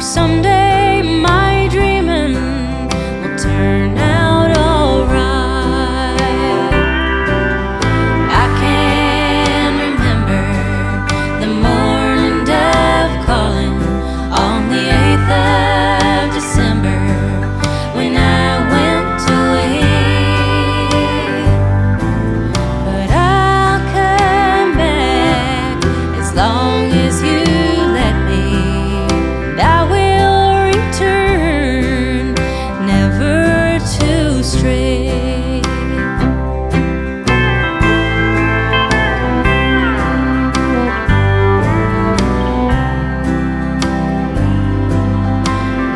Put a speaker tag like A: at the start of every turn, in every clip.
A: someday my dreaming will turn out alright. I can remember the morning dove calling on the 8th of December when I went away. But I'll come back as long as you let me. And I will return, never to stray.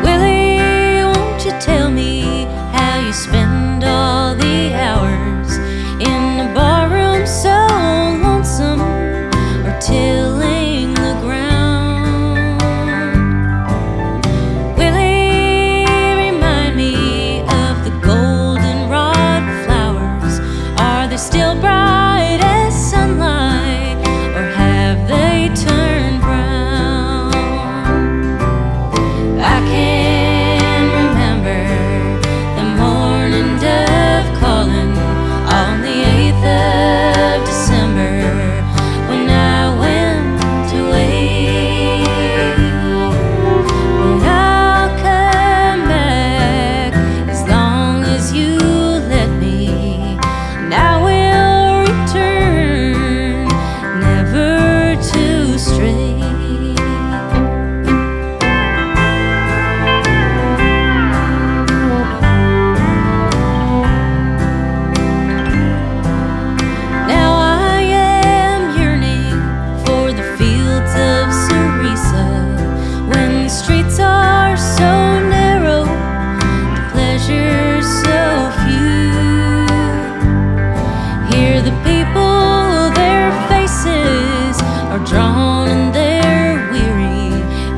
A: Willie, won't you tell me how you spend all the hours in the barroom so lonesome, or tilling the ground? Willie, remind me of the goldenrod flowers. Are they still bright as sunlight, or have they turned brown? I can remember the morning dove calling on the 8th of December when I went away. But I'll come back as long as you let me, and I will return, never to stray. Now I am yearning for the fields of Cerisa, when the streets are so narrow, the pleasures so few. Hear the people, their faces are drawn and they're weary,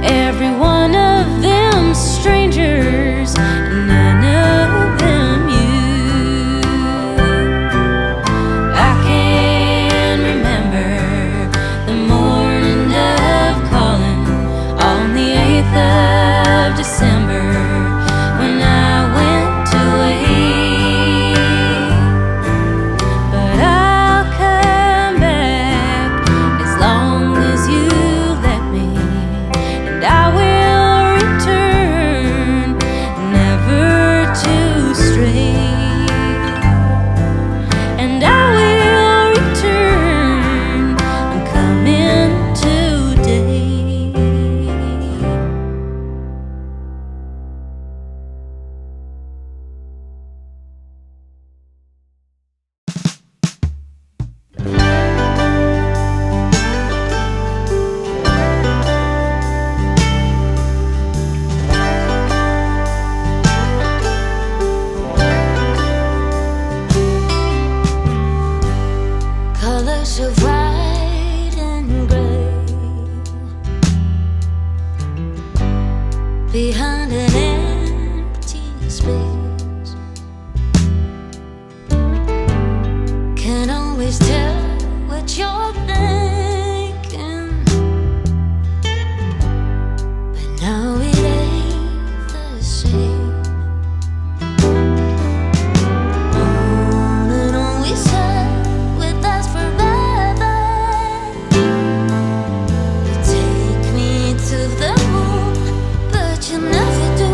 A: every one of them strangers, and none of them you. I can remember the morning dove calling on the 8th of December when I went away. But I'll come back as long as you let me, and I will return, never to stray. And I will return, I'm coming today.
B: Colors of white and gray behind an empty space. Can't always tell what you're thinking, but now it ain't the same. On and on we said with us forever. You take me to the moon, but you never do.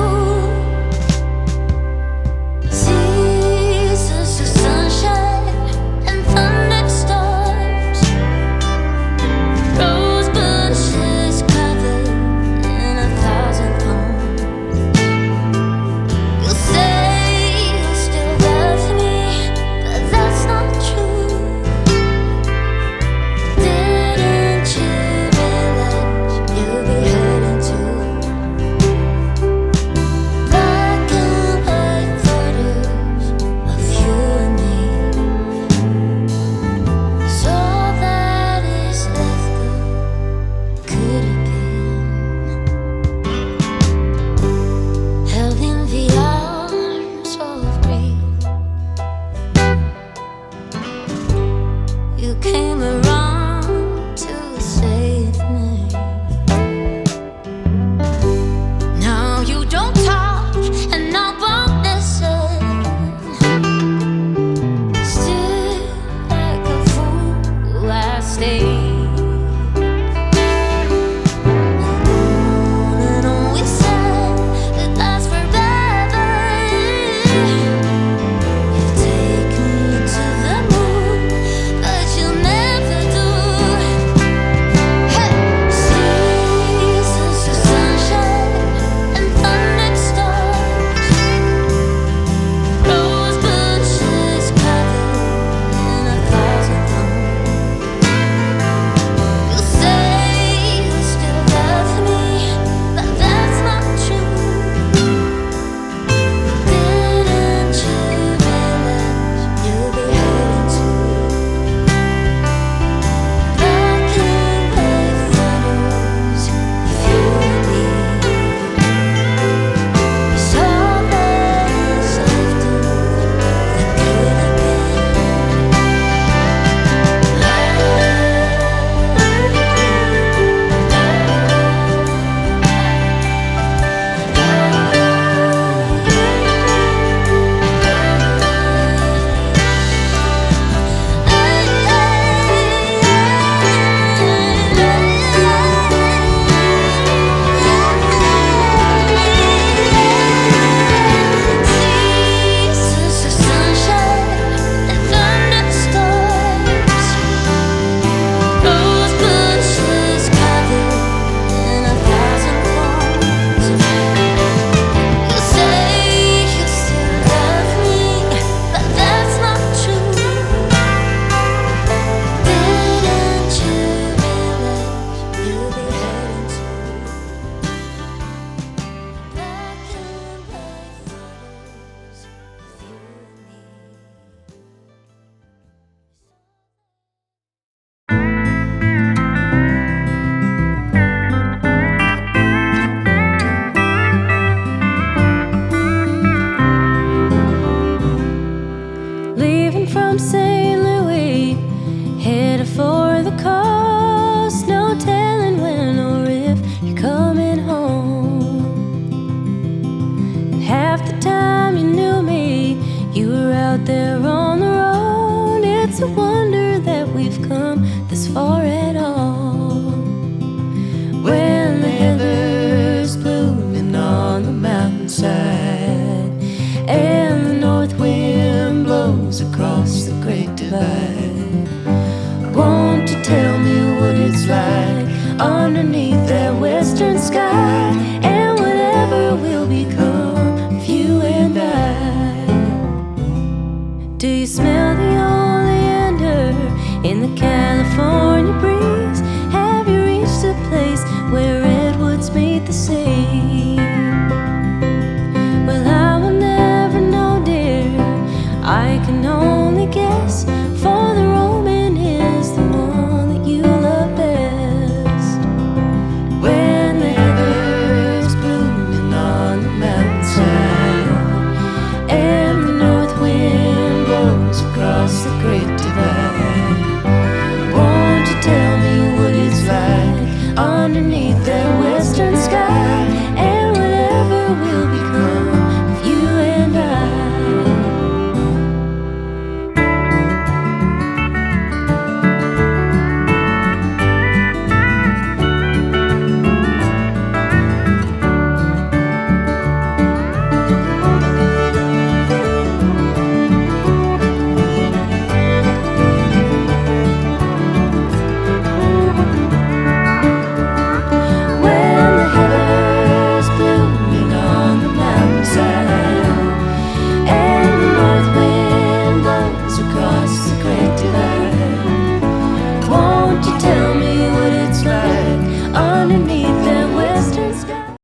A: there on the road. It's a wonder that we've come this far at all. When the heather's blooming on the mountainside and the north wind blows across the great divide, won't you tell me what it's like underneath that western sky, and whatever will become of you and I? Do you smell the oleander in the California